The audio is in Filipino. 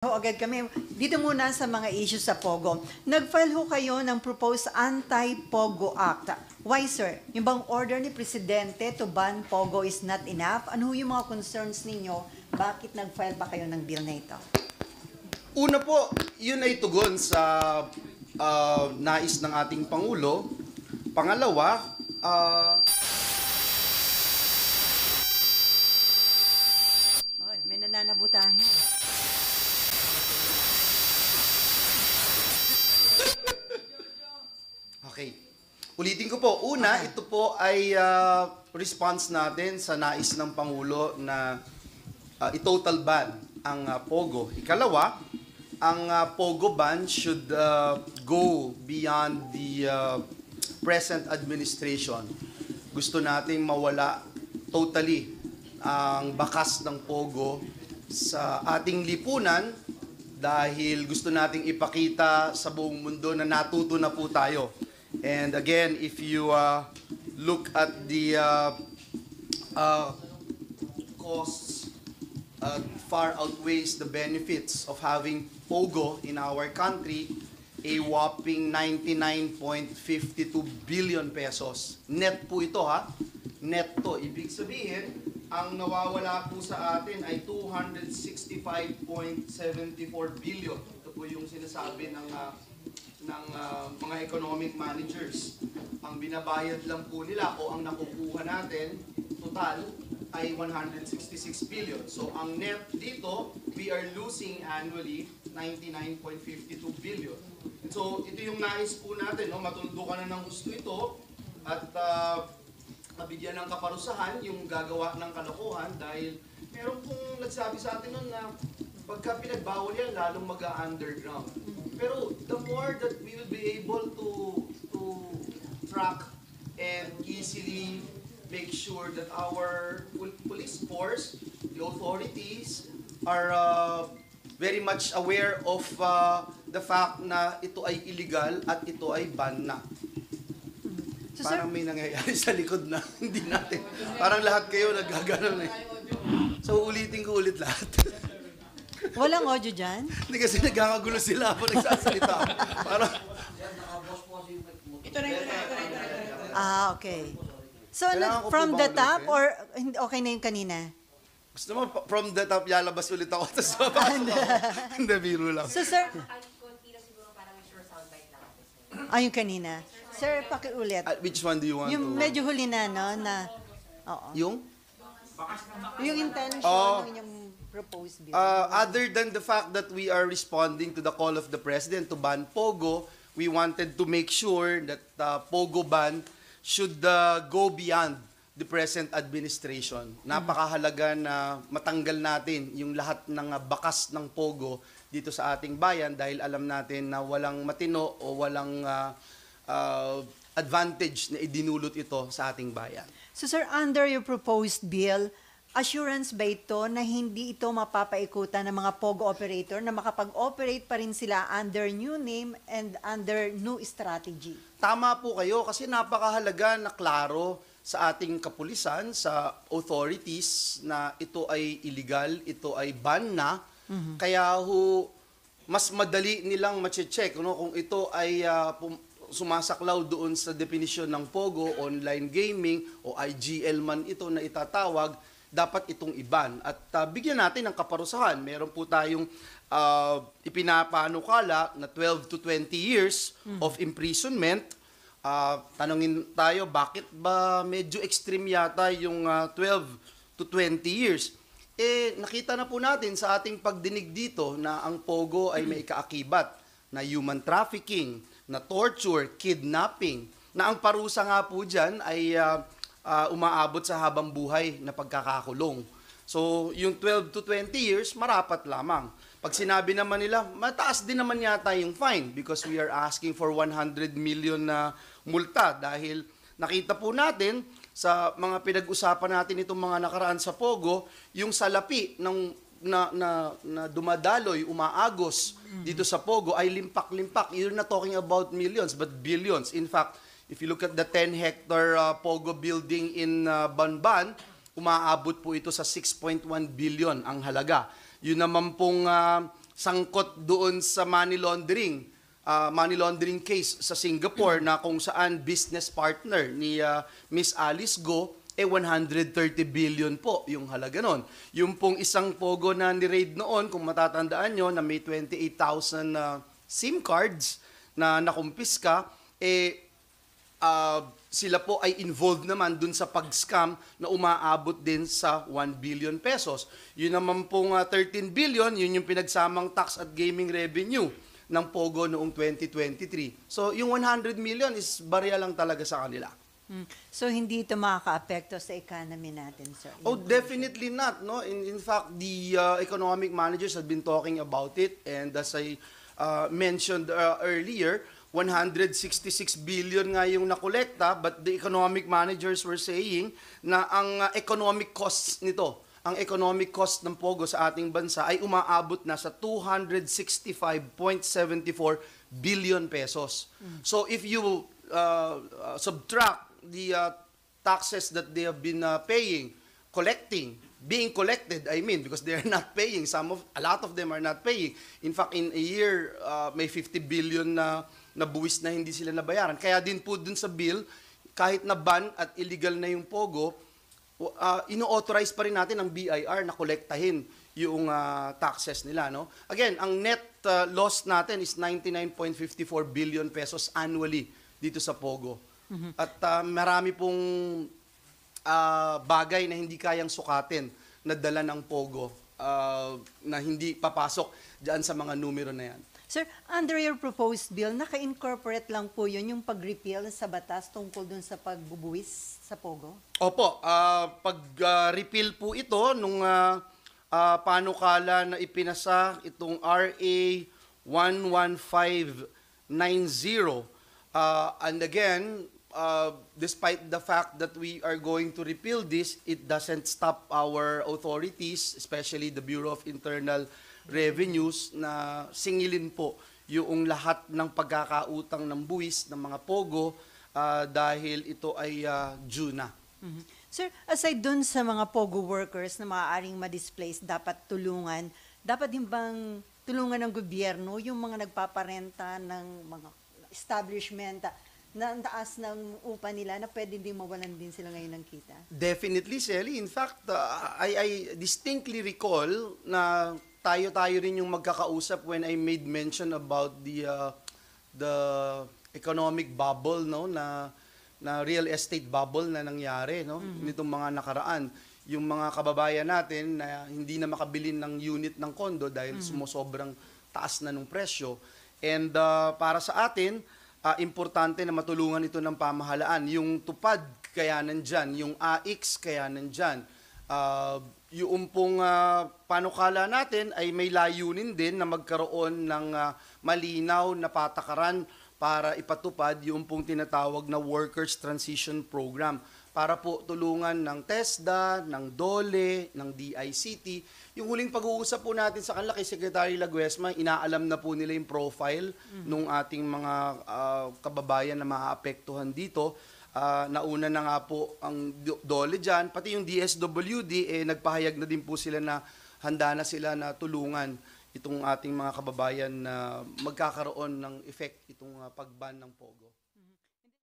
Agad kami. Dito muna sa mga issues sa Pogo. Nag-file ho kayo ng proposed Anti-Pogo Act. Why, sir? Yung bang order ni Presidente to ban Pogo is not enough? Ano yung mga concerns ninyo? Bakit nag-file pa kayo ng bill na ito? Una po, yun ay tugon sa nais ng ating Pangulo. Pangalawa, May nananabutahin. okay. Ulitin ko po. Una, ito po ay response natin sa nais ng Pangulo na i-total ban ang Pogo. Ikalawa, ang Pogo ban should go beyond the present administration. Gusto nating mawala totally ang bakas ng Pogo sa ating lipunan dahil gusto nating ipakita sa buong mundo na natuto na po tayo. And again, if you look at the costs, far outweighs the benefits of having Pogo in our country, a whopping 99.52 billion pesos. Net po ito ha. Net to. Ibig sabihin, ang nawawala po sa atin ay 265.74 billion. Ito po yung sinasabi ng mga economic managers. Ang binabayad lang po nila o ang nakukuha natin, total, ay 166 billion. So ang net dito, we are losing annually 99.52 billion. And so ito yung nais po natin, no? Matuldukan na ng gusto ito at mabigyan ng kaparusahan yung gagawa ng kalokohan dahil meron pong nagsabi sa atin nun na pagka pinagbawal yan, lalong mag-underground. Pero the more that we will be able to track and easily make sure that our police force, the authorities, are very much aware of the fact na ito ay illegal at ito ay ban na. So, Parang may nangyayari sa likod na hindi natin. Parang lahat kayo naggaganon eh. So ulitin ko ulit lahat. Walang audio dyan? Hindi kasi nagkakagulo sila ako nagsasalita. Parang Okay. So, Kailangan ko po from bang the top ulitin? or okay na yung kanina? gusto mo from the top lalabas ulit ako tapos hindi, biro lang. So, sir, yung kanina. Sir, pakiulit. Which one do you want Yung to? medyo huli na, no? Na, oo. Yung? Yung intention Oh. ng inyong proposed bill. Other than the fact that we are responding to the call of the President to ban Pogo, we wanted to make sure that Pogo ban should go beyond the present administration. Napakahalaga na matanggal natin yung lahat ng bakas ng Pogo dito sa ating bayan dahil alam natin na walang matino o walang advantage na idinulot ito sa ating bayan. So, sir, under your proposed bill, assurance ba ito na hindi ito mapapaikutan ng mga POGO operator na makapag-operate pa rin sila under new name and under new strategy? Tama po kayo kasi napakahalaga na klaro sa ating kapulisan, sa authorities na ito ay illegal, ito ay ban na. Kaya mas madali nilang ma-check kung ito ay sumasaklaw doon sa definition ng Pogo, online gaming o IGL man ito na itatawag, dapat itong iban. At bigyan natin ng kaparusahan. Meron po tayong ipinapanukala na 12 to 20 years of imprisonment. Tanungin tayo, bakit ba medyo extreme yata yung 12 to 20 years? Nakita na po natin sa ating pagdinig dito na ang Pogo ay may kaakibat na human trafficking, na torture, kidnapping, na ang parusa nga po dyan ay umaabot sa habang buhay na pagkakakulong. So, yung 12 to 20 years, marapat lamang. Pag sinabi naman nila, mataas din naman yata yung fine because we are asking for 100 million na multa dahil nakita po natin sa mga pinag-usapan natin itong mga nakaraan sa Pogo, yung salapi ng na dumadaloy, umaagos dito sa Pogo ay limpak-limpak. You're not talking about millions but billions. In fact, if you look at the 10-hectare Pogo building in Banban, umaabot po ito sa 6.1 billion ang halaga. Yun naman pong sangkot doon sa money laundering case sa Singapore na kung saan business partner ni Miss Alice Go 130 billion po yung halaga nun. Yung pong isang Pogo na ni-raid noon, kung matatandaan nyo, na may 28,000 SIM cards na nakumpiska, sila po ay involved naman dun sa pag-scam na umaabot din sa 1 billion pesos. Yun naman pong 13 billion, yun yung pinagsamang tax at gaming revenue ng Pogo noong 2023. So yung 100 million is barya lang talaga sa kanila. So hindi ito makaka-apekto sa economy natin, sir? Oh, definitely not. No? In fact, the economic managers have been talking about it, and as I mentioned earlier, 166 billion nga yung nakolekta, but the economic managers were saying na ang economic costs nito, ang economic cost ng Pogo sa ating bansa ay umaabot na sa 265.74 billion pesos. So if you subtract the taxes that they have been being collected, I mean, because they are not paying. A lot of them are not paying. In fact, in a year, may 50 billion na buwis na hindi sila nabayaran. Kaya din po dun sa bill, kahit na ban at illegal na yung Pogo, ino-authorize pa rin natin ng BIR na kolektahin yung taxes nila. No? Again, ang net loss natin is 99.54 billion pesos annually dito sa Pogo. At marami pong bagay na hindi kayang sukatin na dala ng Pogo na hindi papasok dyan sa mga numero na yan. Sir, under your proposed bill, naka-incorporate lang po yun yung pag-repeal sa batas tungkol dun sa pagbubuwis sa Pogo? Opo, pag-repeal po ito nung panukala na ipinasa itong RA 11590. And again, despite the fact that we are going to repeal this, it doesn't stop our authorities, especially the Bureau of Internal Revenues, na singilin po yung lahat ng pagkakautang ng buwis ng mga Pogo dahil ito ay due na. Sir, aside dun sa mga Pogo workers na maaaring ma-displace, dapat tulungan, dapat din bang tulungan ng gobyerno yung mga nagpaparenta ng mga establishment na ang taas ng upa nila na pwede din mawalan din sila ngayon ng kita? Definitely, Sally. In fact, I distinctly recall na tayo rin yung magkakausap when I made mention about the economic bubble, no, na real estate bubble na nangyari, no, nitong mga nakaraan. Yung mga kababayan natin na hindi na makabili ng unit ng kondo dahil sumosobrang taas na ng presyo. And para sa atin, importante na matulungan ito ng pamahalaan. Yung tupad, kaya nandyan. Yung AIX, kaya nandyan. Yung pong panukala natin ay may layunin din na magkaroon ng malinaw na patakaran para ipatupad yung pong tinatawag na Workers Transition Program para po tulungan ng TESDA, ng DOLE, ng DICT. Yung huling pag-uusap po natin sa kanila kay Secretary Laguesma, inaalam na po nila yung profile nung ating mga kababayan na maaapektuhan dito. Nauna na nga po ang DOLE dyan, pati yung DSWD, nagpahayag na din po sila na handa na sila na tulungan itong ating mga kababayan na magkakaroon ng effect itong pagban ng Pogo.